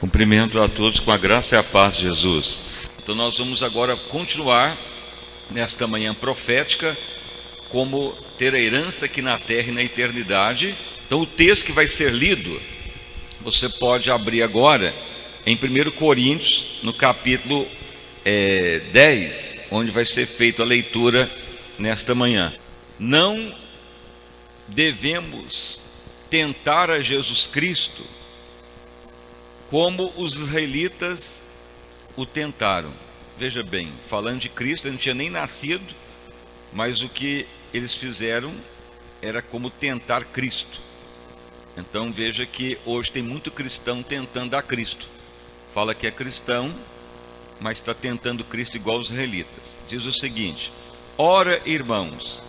Cumprimento a todos com a graça e a paz de Jesus. Então nós vamos agora continuar nesta manhã profética, como ter a herança aqui na terra e na eternidade. Então o texto que vai ser lido, você pode abrir agora em 1 Coríntios, no capítulo 10, onde vai ser feita a leitura nesta manhã. Não devemos tentar a Jesus Cristo como os israelitas o tentaram. Veja bem, falando de Cristo, ele não tinha nem nascido, mas o que eles fizeram era como tentar Cristo. Então veja que hoje tem muito cristão tentando a Cristo. Fala que é cristão, mas está tentando Cristo igual os israelitas. Diz o seguinte: ora, irmãos,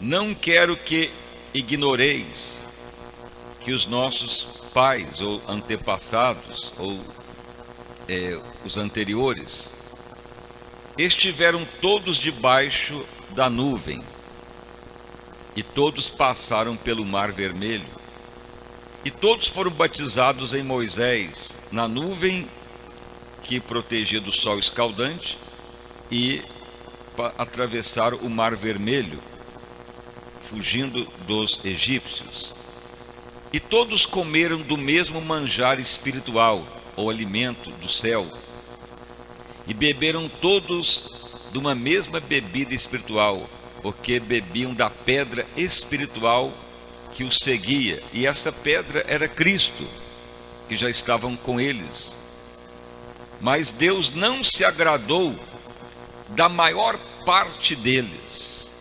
não quero que ignoreis que os nossos pais ou antepassados ou os anteriores estiveram todos debaixo da nuvem e todos passaram pelo Mar Vermelho e todos foram batizados em Moisés na nuvem que protegia do sol escaldante e atravessaram o Mar Vermelho fugindo dos egípcios. E todos comeram do mesmo manjar espiritual, ou alimento do céu, e beberam todos de uma mesma bebida espiritual, porque bebiam da pedra espiritual que os seguia, e essa pedra era Cristo, que já estavam com eles. Mas Deus não se agradou da maior parte deles,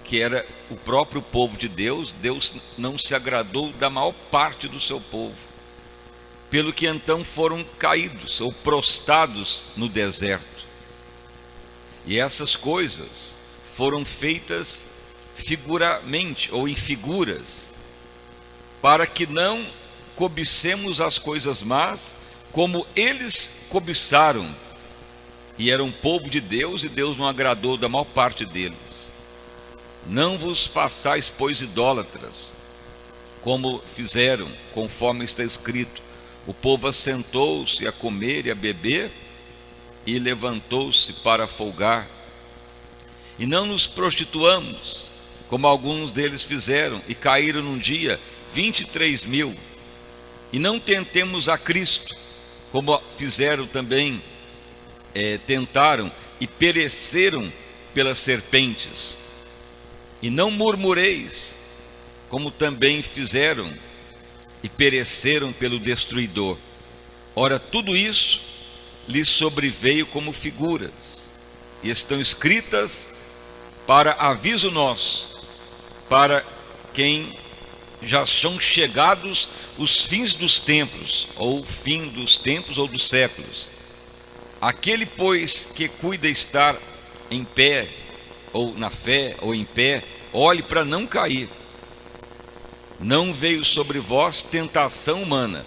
que era o próprio povo de Deus. Deus não se agradou da maior parte do seu povo, pelo que então foram caídos ou prostrados no deserto. E essas coisas foram feitas figuramente ou em figuras, para que não cobicemos as coisas más, como eles cobiçaram, e eram povo de Deus, e Deus não agradou da maior parte deles. Não vos façais, pois, idólatras, como fizeram, conforme está escrito: o povo assentou-se a comer e a beber, e levantou-se para folgar. E não nos prostituamos, como alguns deles fizeram, e caíram num dia 23.000. E não tentemos a Cristo, como fizeram também, tentaram e pereceram pelas serpentes. E não murmureis, como também fizeram e pereceram pelo destruidor. Ora, tudo isso lhes sobreveio como figuras, e estão escritas para aviso nosso, para quem já são chegados os fins dos tempos, ou fim dos tempos ou dos séculos. Aquele, pois, que cuida estar em pé, ou na fé, ou em pé, olhe para não cair. Não veio sobre vós tentação humana,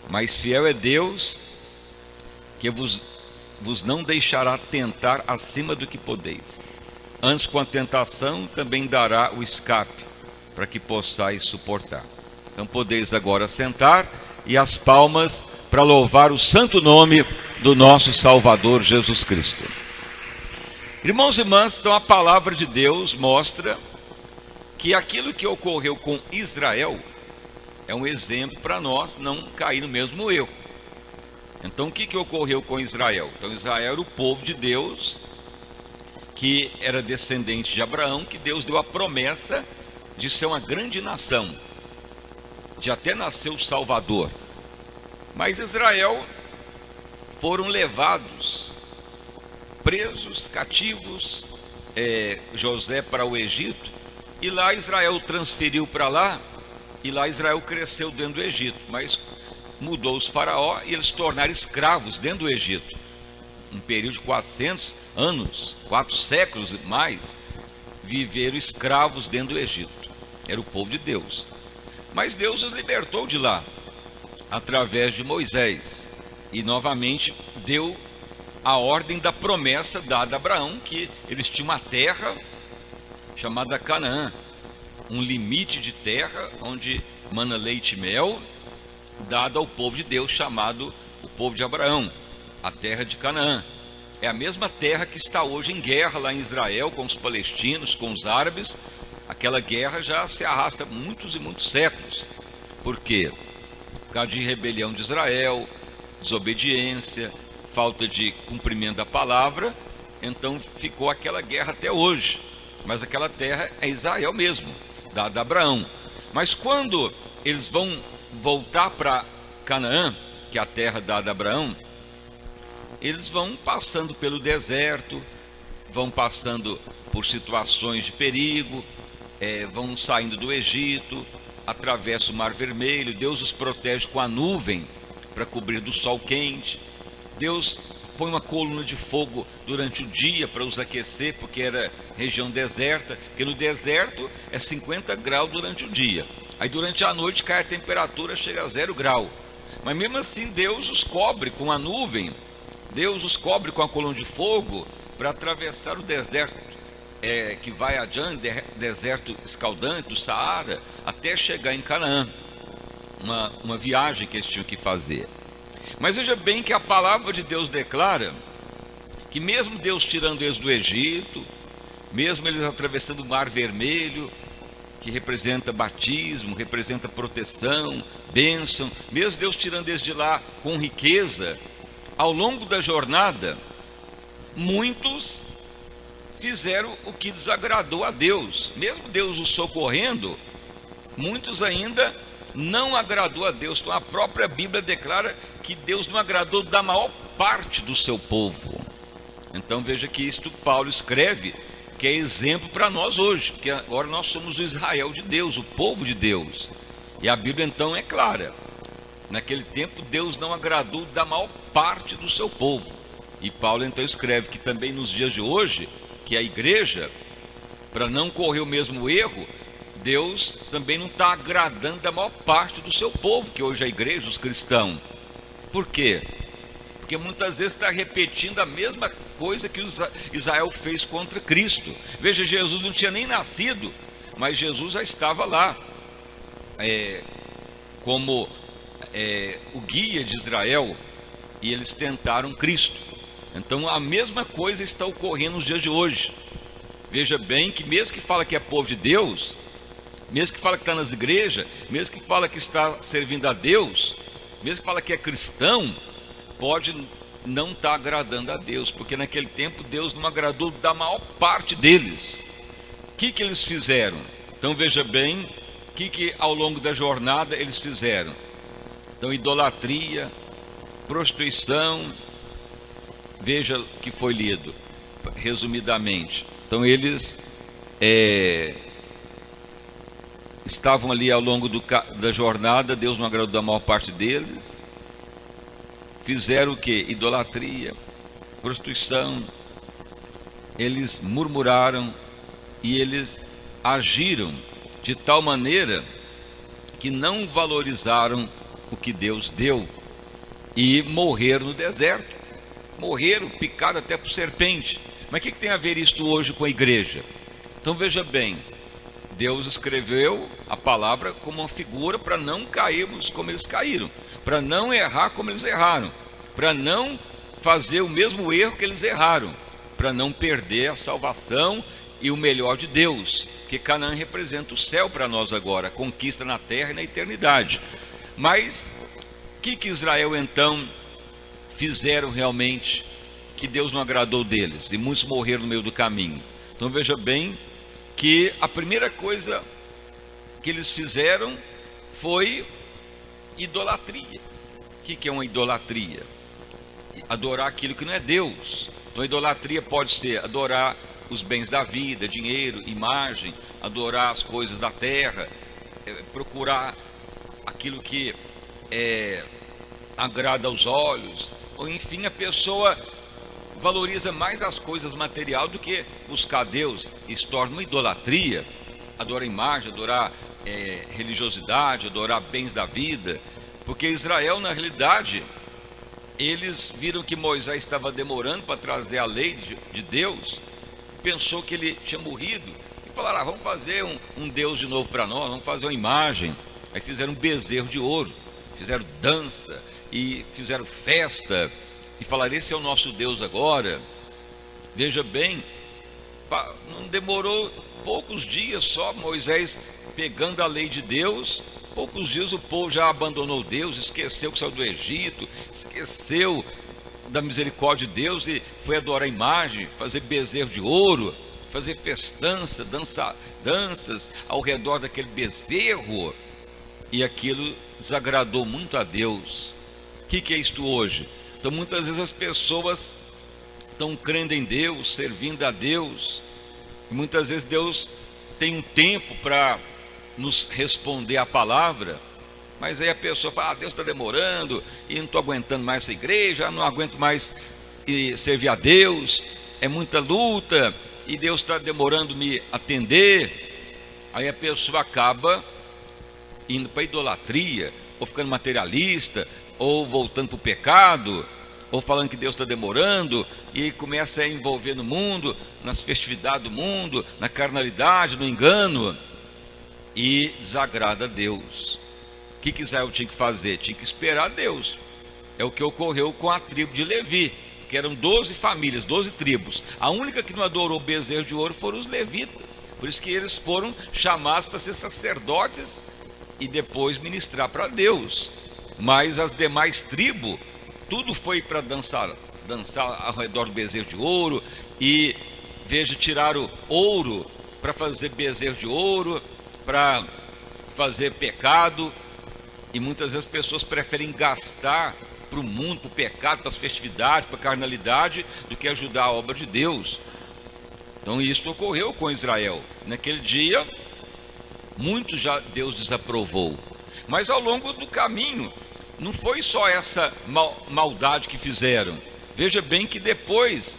mas fiel é Deus, que vos não deixará tentar acima do que podeis. Antes, com a tentação, também dará o escape, para que possais suportar. Então podeis agora sentar, e as palmas para louvar o santo nome do nosso Salvador Jesus Cristo. Irmãos e irmãs, então a palavra de Deus mostra que aquilo que ocorreu com Israel é um exemplo para nós não cair no mesmo erro. Então o que ocorreu com Israel? Então Israel era o povo de Deus, que era descendente de Abraão, que Deus deu a promessa de ser uma grande nação, de até nascer o Salvador. Mas Israel foram levados, presos, cativos, José para o Egito, e lá Israel transferiu para lá, e lá Israel cresceu dentro do Egito, mas mudou os faraó e eles se tornaram escravos dentro do Egito. Um período de 400 anos, 4 séculos e mais, viveram escravos dentro do Egito. Era o povo de Deus. Mas Deus os libertou de lá, através de Moisés, e novamente deu a ordem da promessa dada a Abraão, que eles tinham uma terra chamada Canaã, um limite de terra onde mana leite e mel, dada ao povo de Deus, chamado o povo de Abraão, a terra de Canaã. É a mesma terra que está hoje em guerra lá em Israel, com os palestinos, com os árabes. Aquela guerra já se arrasta muitos e muitos séculos. Por quê? Por causa de rebelião de Israel, desobediência, falta de cumprimento da palavra. Então ficou aquela guerra até hoje. Mas aquela terra é Israel mesmo, dada a Abraão. Mas quando eles vão voltar para Canaã, que é a terra dada a Abraão, eles vão passando pelo deserto, vão passando por situações de perigo, vão saindo do Egito, atravessam o Mar Vermelho. Deus os protege com a nuvem para cobrir do sol quente. Deus põe uma coluna de fogo durante o dia para os aquecer, porque era região deserta, porque no deserto é 50 graus durante o dia. Aí durante a noite cai a temperatura, chega a 0 grau. Mas mesmo assim Deus os cobre com a nuvem, Deus os cobre com a coluna de fogo para atravessar o deserto que vai adiante, deserto escaldante do Saara, até chegar em Canaã. Uma viagem que eles tinham que fazer. Mas veja bem que a palavra de Deus declara que mesmo Deus tirando eles do Egito, mesmo eles atravessando o Mar Vermelho, que representa batismo, representa proteção, bênção, mesmo Deus tirando eles de lá com riqueza, ao longo da jornada, muitos fizeram o que desagradou a Deus. Mesmo Deus os socorrendo, muitos ainda não agradou a Deus. Então a própria Bíblia declara que Deus não agradou da maior parte do seu povo. Então veja que isto Paulo escreve, que é exemplo para nós hoje, porque agora nós somos o Israel de Deus, o povo de Deus. E a Bíblia então é clara: naquele tempo Deus não agradou da maior parte do seu povo. E Paulo então escreve que também nos dias de hoje, que a igreja, para não correr o mesmo erro, Deus também não está agradando da maior parte do seu povo, que hoje é a igreja, os cristãos. Por quê? Porque muitas vezes está repetindo a mesma coisa que Israel fez contra Cristo. Veja, Jesus não tinha nem nascido, mas Jesus já estava lá como o guia de Israel, e eles tentaram Cristo. Então a mesma coisa está ocorrendo nos dias de hoje. Veja bem que mesmo que fala que é povo de Deus, mesmo que fala que está nas igrejas, mesmo que fala que está servindo a Deus, mesmo que fala que é cristão, pode não estar agradando a Deus, porque naquele tempo Deus não agradou da maior parte deles. O que eles fizeram? Então veja bem, o que ao longo da jornada eles fizeram? Então idolatria, prostituição. Veja o que foi lido, resumidamente. Então eles estavam ali ao longo da jornada, Deus não agradou da maior parte deles. Fizeram o que? Idolatria, prostituição. Eles murmuraram e eles agiram de tal maneira que não valorizaram o que Deus deu e morreram no deserto. Morreram, picaram até por serpente. Mas o que tem a ver isto hoje com a igreja? Então veja bem, Deus escreveu a palavra como uma figura para não cairmos como eles caíram, para não errar como eles erraram, para não fazer o mesmo erro que eles erraram, para não perder a salvação e o melhor de Deus, porque Canaã representa o céu para nós agora, a conquista na terra e na eternidade. Mas o que Israel então fizeram realmente que Deus não agradou deles? E muitos morreram no meio do caminho. Então veja bem que a primeira coisa que eles fizeram foi idolatria. O que é uma idolatria? Adorar aquilo que não é Deus. Então a idolatria pode ser adorar os bens da vida, dinheiro, imagem, adorar as coisas da terra, procurar aquilo que agrada aos olhos, ou enfim, a pessoa valoriza mais as coisas materiais do que buscar Deus. Isso torna uma idolatria. Adorar imagem, adorar religiosidade, adorar bens da vida. Porque Israel, na realidade, eles viram que Moisés estava demorando para trazer a lei de Deus, pensou que ele tinha morrido, e falaram: vamos fazer um Deus de novo para nós, vamos fazer uma imagem. Aí fizeram um bezerro de ouro. fizeram dança e fizeram festa e falaram: esse é o nosso Deus agora. Veja bem, não demorou poucos dias só, Moisés pegando a lei de Deus, poucos dias o povo já abandonou Deus, esqueceu que saiu do Egito, esqueceu da misericórdia de Deus e foi adorar a imagem, fazer bezerro de ouro, fazer festança, danças ao redor daquele bezerro, e aquilo desagradou muito a Deus. O que é isto hoje? Então muitas vezes as pessoas estão crendo em Deus, servindo a Deus, e muitas vezes Deus tem um tempo para nos responder a palavra, mas aí a pessoa fala: Deus está demorando, e não estou aguentando mais essa igreja, não aguento mais servir a Deus, é muita luta, e Deus está demorando me atender. Aí a pessoa acaba indo para a idolatria, ou ficando materialista, ou voltando para o pecado, ou falando que Deus está demorando, e começa a envolver no mundo, nas festividades do mundo, na carnalidade, no engano, e desagrada a Deus. O que Israel tinha que fazer? Tinha que esperar Deus. É o que ocorreu com a tribo de Levi, que eram 12 famílias, 12 tribos. A única que não adorou o bezerro de ouro foram os levitas. Por isso que eles foram chamados para ser sacerdotes e depois ministrar para Deus. Mas as demais tribos, tudo foi para dançar ao redor do bezerro de ouro. E veja, tiraram ouro para fazer bezerro de ouro, para fazer pecado. E muitas vezes as pessoas preferem gastar para o mundo, para o pecado, para as festividades, para a carnalidade, do que ajudar a obra de Deus. Então isso ocorreu com Israel. Naquele dia, muito já Deus desaprovou. Mas ao longo do caminho, não foi só essa maldade que fizeram. Veja bem que depois,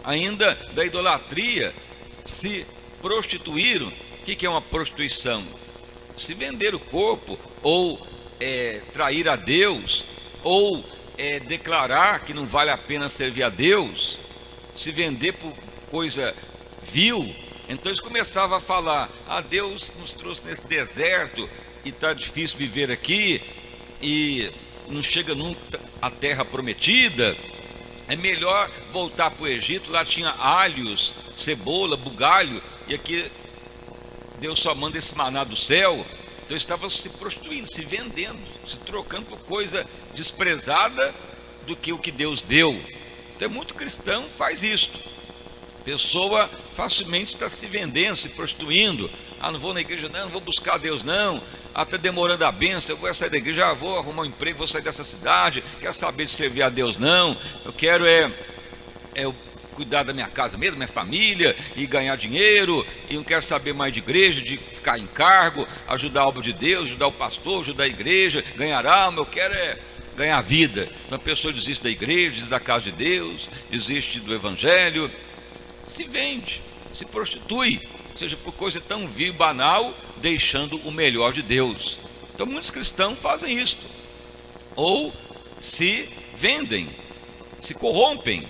ainda da idolatria, se prostituíram. O que é uma prostituição? Se vender o corpo, ou trair a Deus, ou declarar que não vale a pena servir a Deus, se vender por coisa vil. Então eles começavam a falar: Deus nos trouxe nesse deserto e está difícil viver aqui, e não chega nunca a terra prometida, é melhor voltar para o Egito. Lá tinha alhos, cebola, bugalho, e aqui Deus só manda esse maná do céu. Então estavam se prostituindo, se vendendo, se trocando por coisa desprezada do que o que Deus deu. Então muito cristão faz isso. Pessoa facilmente está se vendendo, se prostituindo. Não vou na igreja não vou buscar Deus não. Está demorando a bênção, eu vou sair da igreja, vou arrumar um emprego, vou sair dessa cidade. Quero saber de servir a Deus não. Eu quero cuidar da minha casa mesmo, da minha família, e ganhar dinheiro, e não quero saber mais de igreja, de ficar em cargo, ajudar a obra de Deus, ajudar o pastor, ajudar a igreja, ganhar alma. Eu quero ganhar vida. Então a pessoa desiste da igreja, desiste da casa de Deus, desiste do evangelho, se vende, se prostitui, seja por coisa tão vil e banal, deixando o melhor de Deus. Então muitos cristãos fazem isso, ou se vendem, se corrompem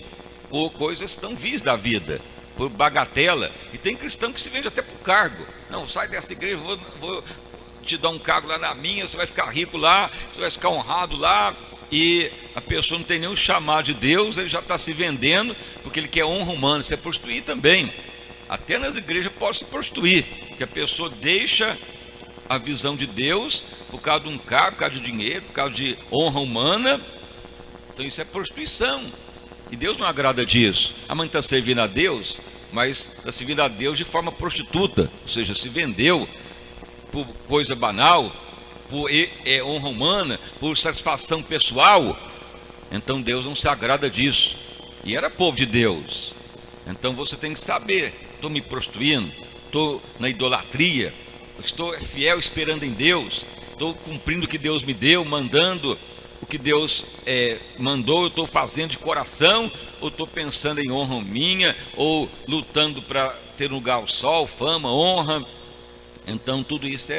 por coisas tão vis da vida, por bagatela. E tem cristão que se vende até por cargo. Não, sai dessa igreja, vou te dar um cargo lá na minha, você vai ficar rico lá, você vai ficar honrado lá. E a pessoa não tem nenhum chamado de Deus, ele já está se vendendo, porque ele quer honra humana. Isso é prostituir também. Até nas igrejas pode se prostituir, que a pessoa deixa a visão de Deus por causa de um cargo, por causa de dinheiro, por causa de honra humana. Então isso é prostituição. E Deus não agrada disso. A mãe está servindo a Deus, mas está servindo a Deus de forma prostituta, ou seja, se vendeu por coisa banal, por honra humana, por satisfação pessoal. Então Deus não se agrada disso. E era povo de Deus. Então você tem que saber: estou me prostituindo, estou na idolatria, estou fiel esperando em Deus, estou cumprindo o que Deus me deu, mandando o que Deus mandou, eu estou fazendo de coração, ou estou pensando em honra minha, ou lutando para ter um lugar ao sol, fama, honra. Então tudo isso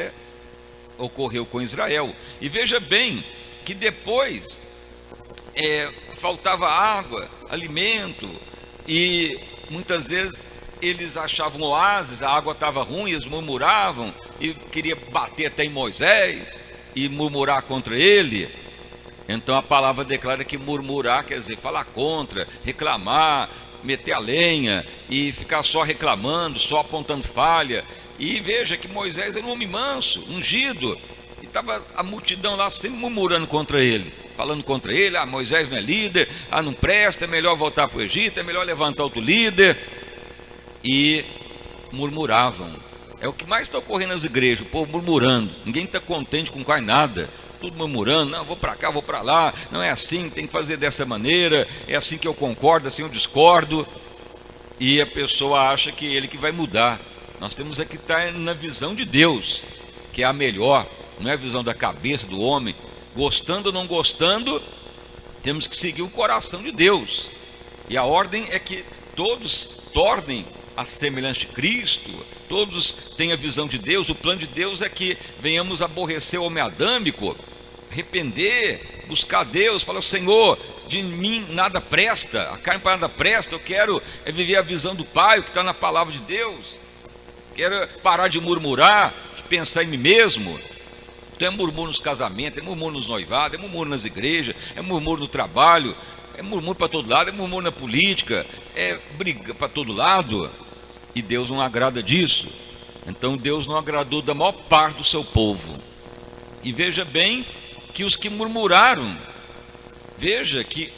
ocorreu com Israel. E veja bem que depois faltava água, alimento, e muitas vezes eles achavam oásis, a água estava ruim, eles murmuravam e queriam bater até em Moisés, e murmurar contra ele, então a palavra declara que murmurar quer dizer falar contra, reclamar, meter a lenha e ficar só reclamando, só apontando falha. E veja que Moisés era um homem manso, ungido, e estava a multidão lá sempre murmurando contra ele, falando contra ele: Moisés não é líder, não presta, é melhor voltar para o Egito, é melhor levantar outro líder. E murmuravam. É o que mais está ocorrendo nas igrejas, o povo murmurando, ninguém está contente com quase nada, tudo murmurando: não, vou para cá, vou para lá, não é assim, tem que fazer dessa maneira, é assim que eu concordo, assim eu discordo. E a pessoa acha que ele que vai mudar. Nós temos que estar na visão de Deus, que é a melhor, não é a visão da cabeça do homem. Gostando ou não gostando, temos que seguir o coração de Deus. E a ordem é que todos tornem a semelhança de Cristo, todos têm a visão de Deus. O plano de Deus é que venhamos aborrecer o homem adâmico, arrepender, buscar Deus, falar: Senhor, de mim nada presta, a carne para nada presta, eu quero viver a visão do Pai, o que está na palavra de Deus. Quero parar de murmurar, de pensar em mim mesmo. Então é murmúrio nos casamentos, é murmúrio nos noivados, é murmúrio nas igrejas, é murmúrio no trabalho, é murmúrio para todo lado, é murmúrio na política, é briga para todo lado. E Deus não agrada disso. Então Deus não agradou da maior parte do seu povo. E veja bem que os que murmuraram, veja que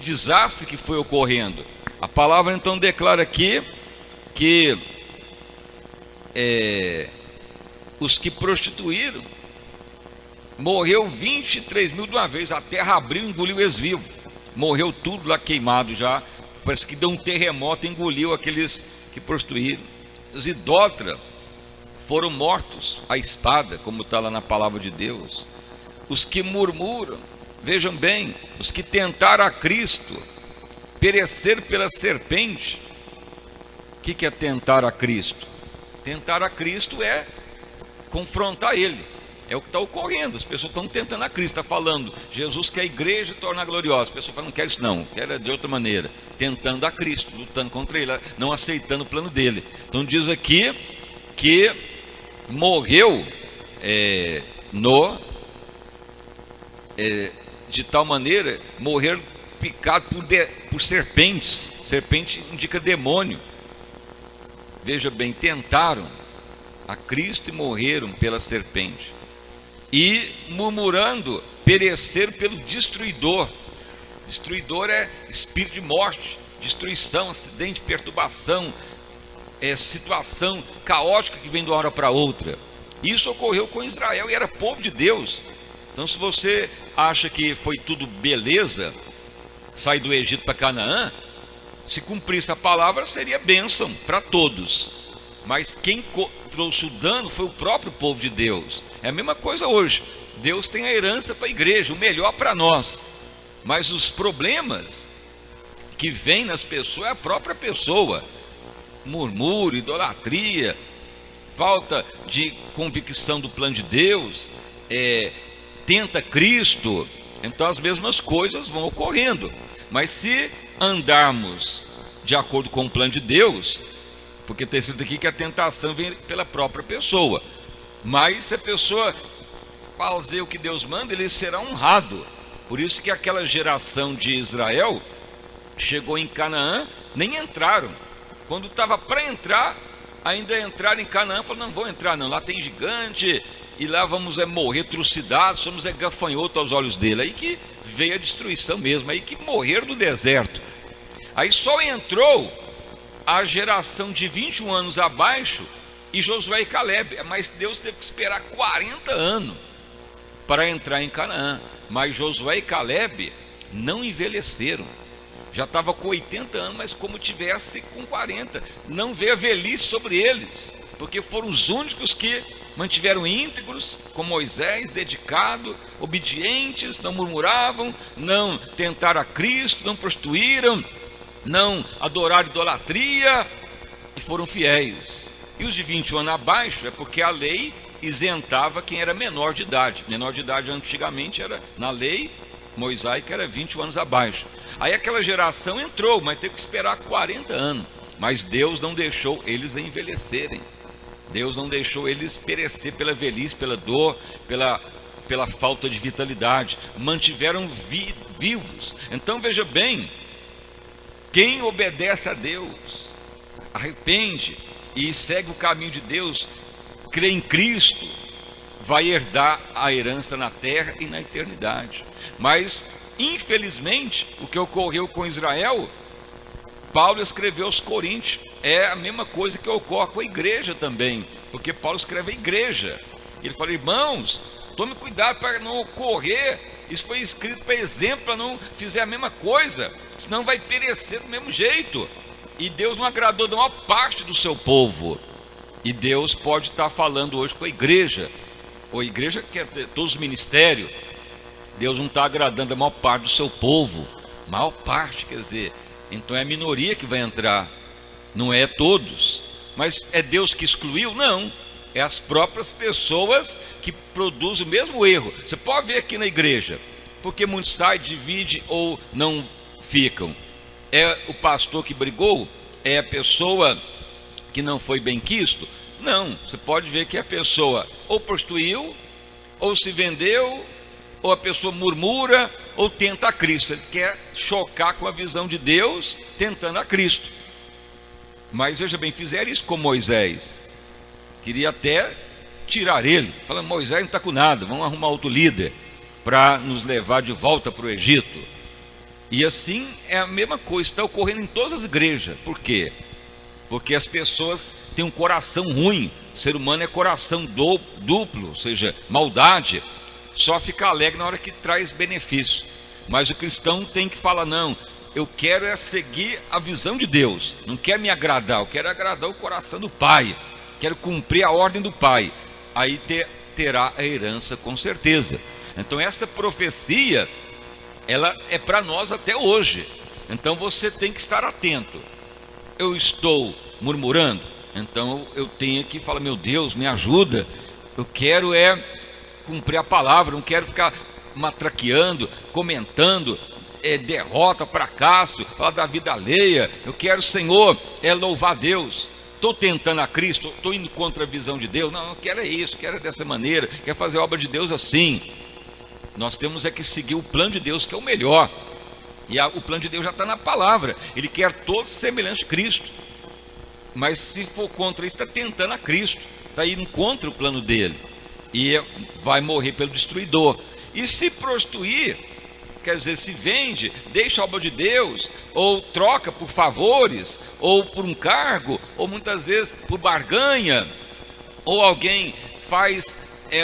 desastre que foi ocorrendo. A palavra então declara aqui que os que prostituíram, morreu 23 mil de uma vez, a terra abriu e engoliu eles vivos, morreu tudo lá queimado já, parece que deu um terremoto e engoliu aqueles que prostituíram. Os idólatras foram mortos à espada, como está lá na palavra de Deus. Os que murmuram, vejam bem, os que tentaram a Cristo, perecer pela serpente. O que é tentar a Cristo? Tentar a Cristo é confrontar ele. É o que está ocorrendo. As pessoas estão tentando a Cristo, está falando: Jesus quer a igreja tornar gloriosa. As pessoas falam: não quero isso não, quero de outra maneira. Tentando a Cristo, lutando contra ele, não aceitando o plano dele. Então diz aqui que morreu de tal maneira, morrer picado por serpentes. Serpente indica demônio. Veja bem, tentaram a Cristo e morreram pela serpente. E murmurando, perecer pelo destruidor. Destruidor é espírito de morte, destruição, acidente, perturbação, situação caótica que vem de uma hora para outra. Isso ocorreu com Israel e era povo de Deus. Então, se você acha que foi tudo beleza, sair do Egito para Canaã, se cumprisse a palavra, seria bênção para todos. Mas quem trouxe o dano foi o próprio povo de Deus. É a mesma coisa hoje. Deus tem a herança para a igreja, o melhor para nós. Mas os problemas que vêm nas pessoas é a própria pessoa. Murmúrio, idolatria, falta de convicção do plano de Deus, tenta Cristo. Então as mesmas coisas vão ocorrendo. Mas se andarmos de acordo com o plano de Deus, porque está escrito aqui que a tentação vem pela própria pessoa, mas se a pessoa fazer o que Deus manda, ele será honrado. Por isso que aquela geração de Israel chegou em Canaã, nem entraram. Quando estava para entrar, ainda entraram em Canaã, falaram: não vou entrar não, lá tem gigante, e lá vamos morrer trucidados, somos gafanhoto aos olhos dele. Aí que veio a destruição mesmo, aí que morreram no deserto. Aí só entrou a geração de 21 anos abaixo, e Josué e Caleb, mas Deus teve que esperar 40 anos para entrar em Canaã. Mas Josué e Caleb não envelheceram, já estava com 80 anos, mas como tivesse com 40, não veio a velhice sobre eles, porque foram os únicos que mantiveram íntegros, com Moisés, dedicado, obedientes, não murmuravam, não tentaram a Cristo, não prostituíram, não adoraram idolatria, e foram fiéis. E os de 21 anos abaixo é porque a lei isentava quem era menor de idade. Menor de idade antigamente era, na lei mosaica, era 21 anos abaixo. Aí aquela geração entrou, mas teve que esperar 40 anos. Mas Deus não deixou eles envelhecerem. Deus não deixou eles perecer pela velhice, pela dor, pela pela falta de vitalidade, mantiveram vivos. Então veja bem, quem obedece a Deus, arrepende e segue o caminho de Deus, crê em Cristo, vai herdar a herança na terra e na eternidade. Mas, infelizmente, o que ocorreu com Israel, Paulo escreveu aos Coríntios, é a mesma coisa que ocorre com a igreja também, porque Paulo escreve a igreja. Ele fala: irmãos, tome cuidado para não ocorrer, isso foi escrito para exemplo, para não fizer a mesma coisa, senão vai perecer do mesmo jeito. E Deus não agradou da maior parte do seu povo, e Deus pode estar falando hoje com a igreja, ou a igreja quer ter todos os ministérios. Deus não está agradando a maior parte do seu povo, maior parte, quer dizer, então é a minoria que vai entrar, não é todos. Mas é Deus que excluiu? Não, é as próprias pessoas que produzem o mesmo erro. Você pode ver aqui na igreja, porque muitos saem, dividem ou não ficam. É o pastor que brigou? É a pessoa que não foi bem quisto? Não, você pode ver que a pessoa ou prostituiu, ou se vendeu, ou a pessoa murmura, ou tenta a Cristo. Ele quer chocar com a visão de Deus, tentando a Cristo. Mas veja bem, fizeram isso com Moisés. Queria até tirar ele. Fala: Moisés não está com nada, vamos arrumar outro líder para nos levar de volta para o Egito. E assim é a mesma coisa, está ocorrendo em todas as igrejas. Por quê? Porque as pessoas têm um coração ruim. O ser humano é coração duplo, ou seja, maldade. Só fica alegre na hora que traz benefício. Mas o cristão tem que falar: não, eu quero é seguir a visão de Deus, não quero me agradar, eu quero agradar o coração do Pai, quero cumprir a ordem do Pai. Aí terá a herança com certeza. Então esta profecia, ela é para nós até hoje. Então você tem que estar atento. Eu estou murmurando, então eu tenho que falar: meu Deus, me ajuda, eu quero cumprir a palavra, não quero ficar matraqueando, comentando derrota, fracasso, falar da vida alheia. Eu quero, Senhor, louvar a Deus. Estou tentando a Cristo, estou indo contra a visão de Deus. Não, eu quero isso, quero dessa maneira, quero fazer a obra de Deus assim. Nós temos que seguir o plano de Deus, que é o melhor. E o plano de Deus já está na palavra. Ele quer todos semelhantes a Cristo. Mas se for contra isso, está tentando a Cristo, está indo contra o plano dele, e vai morrer pelo destruidor. E se prostituir, quer dizer, se vende, deixa a obra de Deus, ou troca por favores, ou por um cargo, ou muitas vezes por barganha, ou alguém faz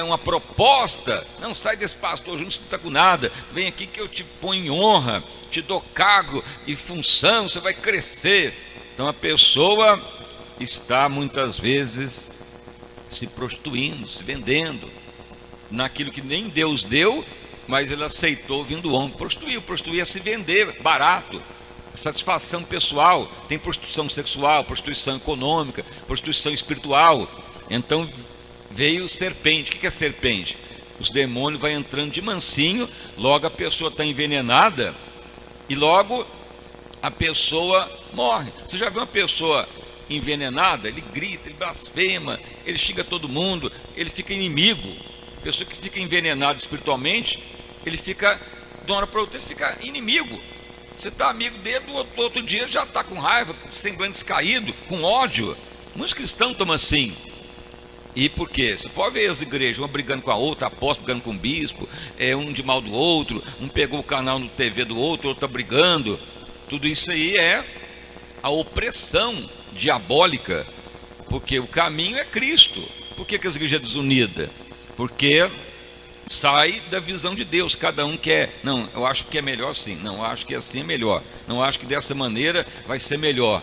uma proposta: não, sai desse pastor, junto, não está com nada, vem aqui que eu te ponho em honra, te dou cargo e função, você vai crescer. Então a pessoa está muitas vezes se prostituindo, se vendendo naquilo que nem Deus deu, mas ele aceitou vindo do homem. Prostituir é se vender barato, satisfação pessoal. Tem prostituição sexual, prostituição econômica, prostituição espiritual. Então veio serpente. O que é serpente? Os demônios vão entrando de mansinho, logo a pessoa está envenenada e logo a pessoa morre. Você já viu uma pessoa envenenada? Ele grita, ele blasfema, ele xinga todo mundo, ele fica inimigo. A pessoa que fica envenenada espiritualmente, ele fica, de uma hora para outra, ele fica inimigo. Você está amigo dele, do outro dia já está com raiva, com semblante descaído, com ódio. Muitos cristãos estão assim. E por quê? Você pode ver as igrejas, uma brigando com a outra, apóstolo brigando com o bispo, um de mal do outro, um pegou o canal no TV do outro, outro está brigando. Tudo isso aí é a opressão diabólica, porque o caminho é Cristo. Por que as igrejas desunidas? Porque sai da visão de Deus. Cada um quer: não, eu acho que é melhor assim, não, eu acho que assim é melhor, não, eu acho que dessa maneira vai ser melhor.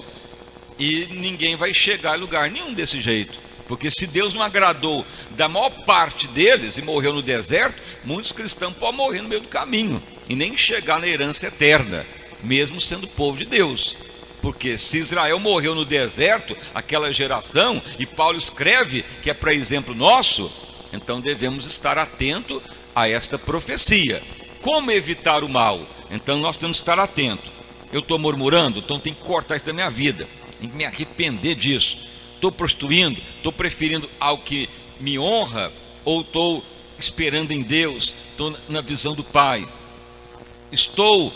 E ninguém vai chegar a lugar nenhum desse jeito, porque se Deus não agradou da maior parte deles e morreu no deserto, muitos cristãos podem morrer no meio do caminho e nem chegar na herança eterna, mesmo sendo povo de Deus. Porque se Israel morreu no deserto, aquela geração, e Paulo escreve que é para exemplo nosso, então devemos estar atentos a esta profecia. Como evitar o mal? Então nós temos que estar atentos. Eu estou murmurando, então tenho que cortar isso da minha vida, tenho que me arrepender disso. Estou prostituindo, estou preferindo algo que me honra, ou estou esperando em Deus, estou na visão do Pai. Estou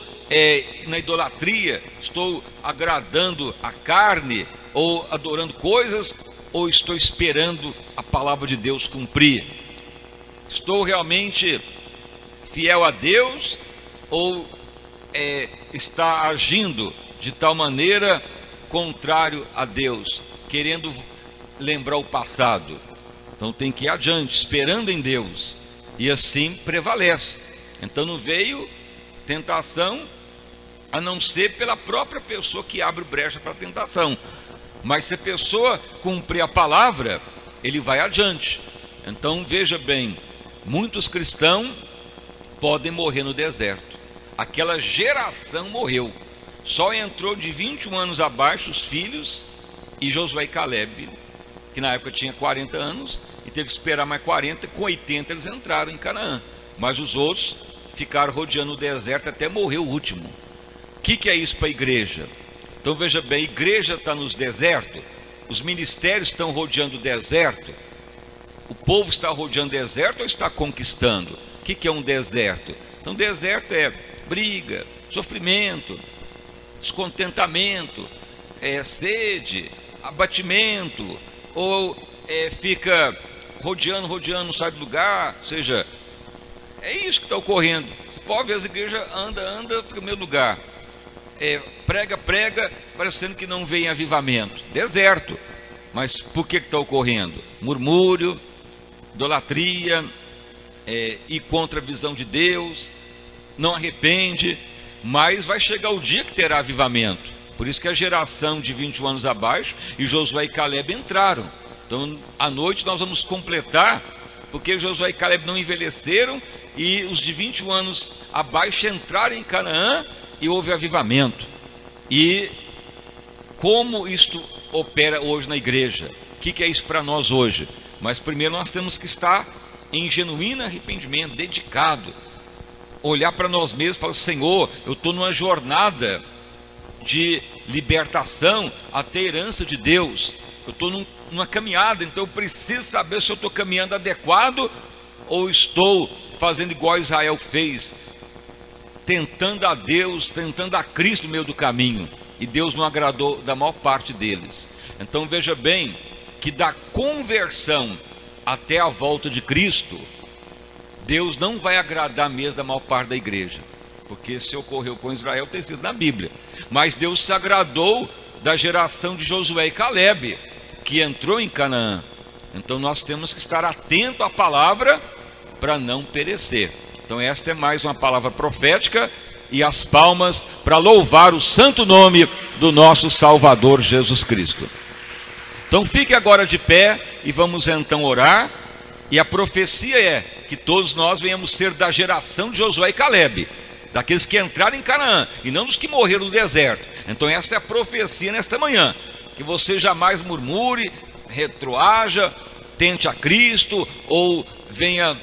na idolatria, estou agradando a carne, ou adorando coisas, ou estou esperando a palavra de Deus cumprir? Estou realmente fiel a Deus, ou está agindo de tal maneira contrário a Deus, querendo lembrar o passado? Então tem que ir adiante, esperando em Deus, e assim prevalece. Então não veio tentação a não ser pela própria pessoa que abre brecha para a tentação. Mas se a pessoa cumprir a palavra, ele vai adiante. Então veja bem, muitos cristãos podem morrer no deserto. Aquela geração morreu. Só entrou de 21 anos abaixo os filhos e Josué e Caleb, que na época tinha 40 anos, e teve que esperar mais 40, com 80 eles entraram em Canaã. Mas os outros ficaram rodeando o deserto até morrer o último. O que é isso para a igreja? Então veja bem, a igreja está nos desertos, os ministérios estão rodeando o deserto, o povo está rodeando o deserto ou está conquistando? O que é um deserto? Então deserto é briga, sofrimento, descontentamento, sede, abatimento, ou fica rodeando, não sai do lugar. Ou seja, é isso que está ocorrendo. Você pode ver, as igrejas anda, fica no mesmo lugar. Prega, parecendo que não vem avivamento. Deserto. Mas por que está ocorrendo? Murmúrio, idolatria, ir contra a visão de Deus, não arrepende, mas vai chegar o dia que terá avivamento. Por isso que a geração de 21 anos abaixo e Josué e Caleb entraram. Então à noite nós vamos completar, porque Josué e Caleb não envelheceram e os de 21 anos abaixo entraram em Canaã e houve avivamento. E como isto opera hoje na igreja? O que é isso para nós hoje? Mas primeiro nós temos que estar em genuíno arrependimento, dedicado, olhar para nós mesmos e falar: Senhor, eu estou numa jornada de libertação até a herança de Deus, eu estou numa caminhada, então eu preciso saber se eu estou caminhando adequado ou estou fazendo igual Israel fez, tentando a Deus, tentando a Cristo no meio do caminho, e Deus não agradou da maior parte deles. Então veja bem que da conversão até a volta de Cristo, Deus não vai agradar mesmo da maior parte da igreja, porque se ocorreu com Israel está escrito na Bíblia. Mas Deus se agradou da geração de Josué e Caleb, que entrou em Canaã. Então nós temos que estar atento à palavra para não perecer. Então esta é mais uma palavra profética, e as palmas para louvar o santo nome do nosso Salvador Jesus Cristo. Então fique agora de pé e vamos então orar. E a profecia é que todos nós venhamos ser da geração de Josué e Caleb, daqueles que entraram em Canaã e não dos que morreram no deserto. Então esta é a profecia nesta manhã, que você jamais murmure, retroaja, tente a Cristo, ou venha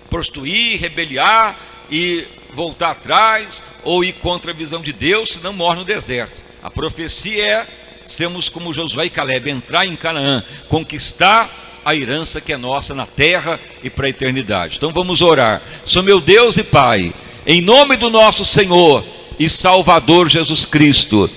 prostituir, rebeliar e voltar atrás, ou ir contra a visão de Deus, senão morre no deserto. A profecia é sermos como Josué e Caleb, entrar em Canaã, conquistar a herança que é nossa na terra e para a eternidade. Então vamos orar. Senhor meu Deus e Pai, em nome do nosso Senhor e Salvador Jesus Cristo,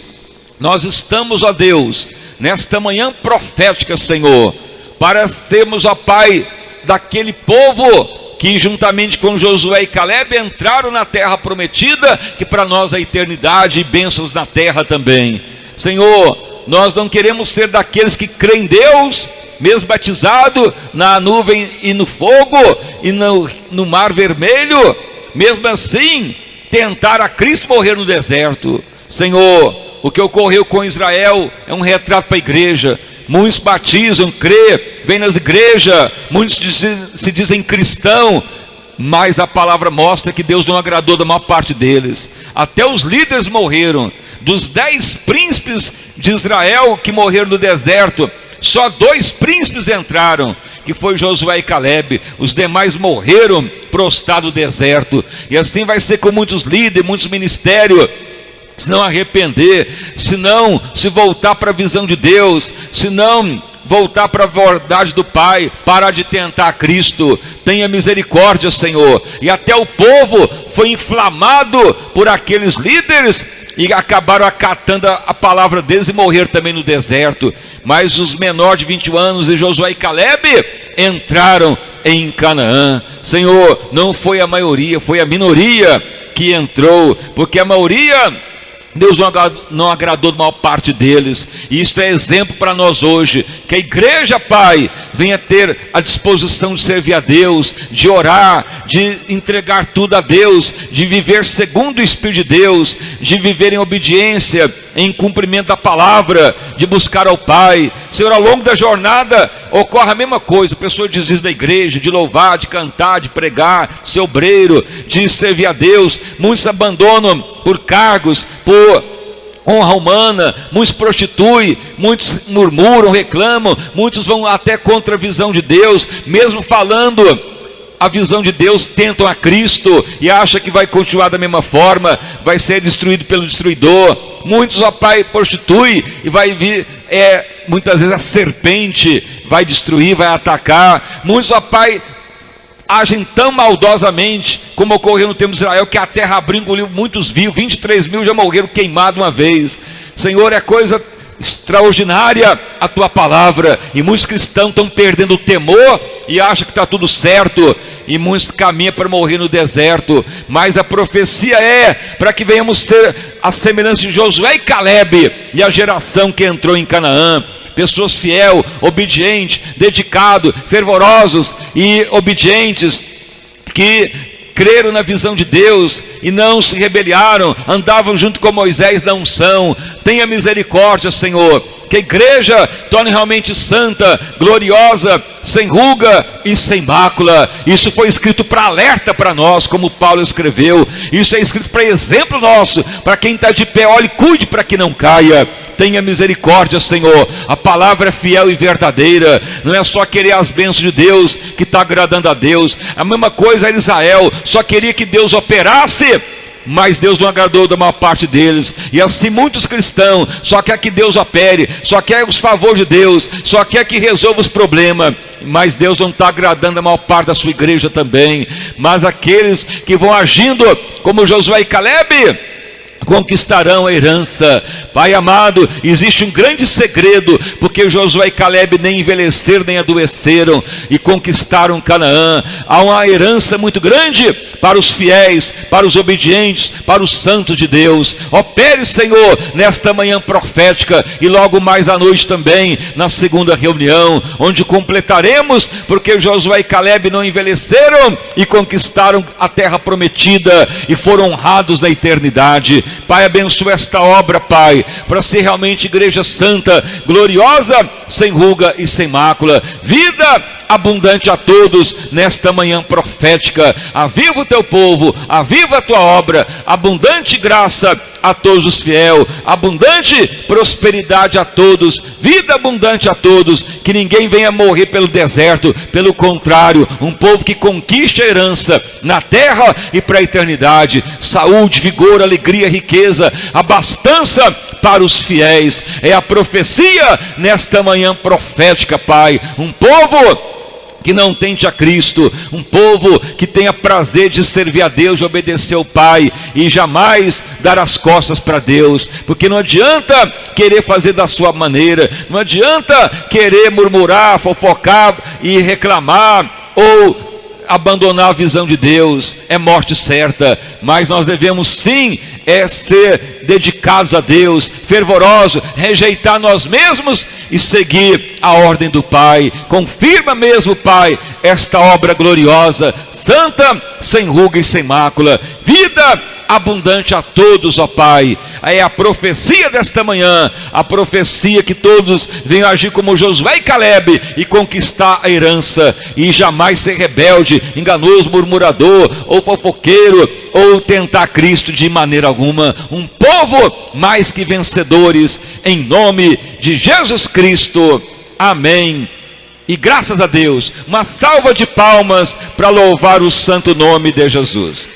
nós estamos, ó Deus, nesta manhã profética, Senhor, para sermos, ó Pai, daquele povo que juntamente com Josué e Caleb entraram na terra prometida, que para nós é eternidade e bênçãos na terra também. Senhor, nós não queremos ser daqueles que creem em Deus, mesmo batizado na nuvem e no fogo e no mar vermelho, mesmo assim tentar a Cristo morrer no deserto. Senhor, o que ocorreu com Israel é um retrato para a igreja. Muitos batizam, crê, vêm nas igrejas, muitos se dizem cristão, mas a palavra mostra que Deus não agradou da maior parte deles. Até os líderes morreram. Dos 10 príncipes de Israel que morreram no deserto, só 2 príncipes entraram, que foi Josué e Caleb. Os demais morreram prostrados no deserto. E assim vai ser com muitos líderes, muitos ministérios. Se não arrepender, se não se voltar para a visão de Deus, se não voltar para a verdade do Pai, parar de tentar Cristo. Tenha misericórdia, Senhor. E até o povo foi inflamado por aqueles líderes e acabaram acatando a palavra deles e morreram também no deserto. Mas os menores de 21 anos, e Josué e Calebe, entraram em Canaã. Senhor, não foi a maioria, foi a minoria que entrou, porque a maioria Deus não agradou da maior parte deles. E isto é exemplo para nós hoje, que a igreja, Pai, venha ter a disposição de servir a Deus, de orar, de entregar tudo a Deus, de viver segundo o Espírito de Deus, de viver em obediência, em cumprimento da palavra, de buscar ao Pai. Senhor, ao longo da jornada ocorre a mesma coisa, a pessoa desiste da igreja, de louvar, de cantar, de pregar, ser obreiro, de servir a Deus. Muitos abandonam por cargos, por honra humana, muitos prostituem, muitos murmuram, reclamam, muitos vão até contra a visão de Deus, mesmo falando a visão de Deus, tentam a Cristo e acham que vai continuar da mesma forma, vai ser destruído pelo destruidor. Muitos, ó Pai, prostituem e vai vir, muitas vezes a serpente vai destruir, vai atacar. Muitos, ó Pai, agem tão maldosamente, como ocorreu no tempo de Israel, que a terra abriu, engoliu muitos vivos, 23 mil já morreram queimados uma vez. Senhor, é coisa extraordinária a tua palavra, e muitos cristãos estão perdendo o temor e acham que está tudo certo, e muitos caminham para morrer no deserto. Mas a profecia é para que venhamos ter a semelhança de Josué e Calebe e a geração que entrou em Canaã. Pessoas fiel, obedientes, dedicados, fervorosos e obedientes, que creram na visão de Deus e não se rebelaram, andavam junto com Moisés na unção. Tenha misericórdia, Senhor, que a igreja torne realmente santa, gloriosa, sem ruga e sem mácula. Isso foi escrito para alerta para nós, como Paulo escreveu. Isso é escrito para exemplo nosso, para quem está de pé, olhe e cuide para que não caia. Tenha misericórdia, Senhor. A palavra é fiel e verdadeira. Não é só querer as bênçãos de Deus que está agradando a Deus. A mesma coisa era Israel, só queria que Deus operasse, mas Deus não agradou da maior parte deles. E assim muitos cristãos só quer que Deus opere, só quer os favores de Deus, só quer que resolva os problemas, mas Deus não está agradando a maior parte da sua igreja também. Mas aqueles que vão agindo como Josué e Calebe conquistarão a herança. Pai amado, existe um grande segredo, porque Josué e Calebe nem envelheceram, nem adoeceram, e conquistaram Canaã. Há uma herança muito grande para os fiéis, para os obedientes, para os santos de Deus. Opere, Senhor, nesta manhã profética, e logo mais à noite também, na segunda reunião, onde completaremos, porque Josué e Calebe não envelheceram e conquistaram a terra prometida, e foram honrados na eternidade. Pai, abençoa esta obra, Pai, para ser realmente igreja santa, gloriosa, sem ruga e sem mácula. Vida abundante a todos nesta manhã profética. Aviva o teu povo, aviva a tua obra. Abundante graça a todos os fiéis, abundante prosperidade a todos, vida abundante a todos. Que ninguém venha morrer pelo deserto, pelo contrário, um povo que conquiste a herança na terra e para a eternidade. Saúde, vigor, alegria, riqueza, abastança para os fiéis. É a profecia nesta manhã profética, Pai. Um povo que não tente a Cristo, um povo que tenha prazer de servir a Deus, de obedecer ao Pai, e jamais dar as costas para Deus, porque não adianta querer fazer da sua maneira, não adianta querer murmurar, fofocar e reclamar, ou abandonar a visão de Deus. É morte certa. Mas nós devemos sim ser dedicados a Deus, fervorosos, rejeitar nós mesmos e seguir a ordem do Pai. Confirma mesmo, Pai, esta obra gloriosa, santa, sem ruga e sem mácula. Vida abundante a todos, ó Pai. É a profecia desta manhã, a profecia que todos venham agir como Josué e Calebe e conquistar a herança, e jamais ser rebelde, enganoso, murmurador ou fofoqueiro, ou tentar Cristo de maneira alguma. Um povo mais que vencedores, em nome de Jesus Cristo. Amém. E graças a Deus, uma salva de palmas para louvar o santo nome de Jesus.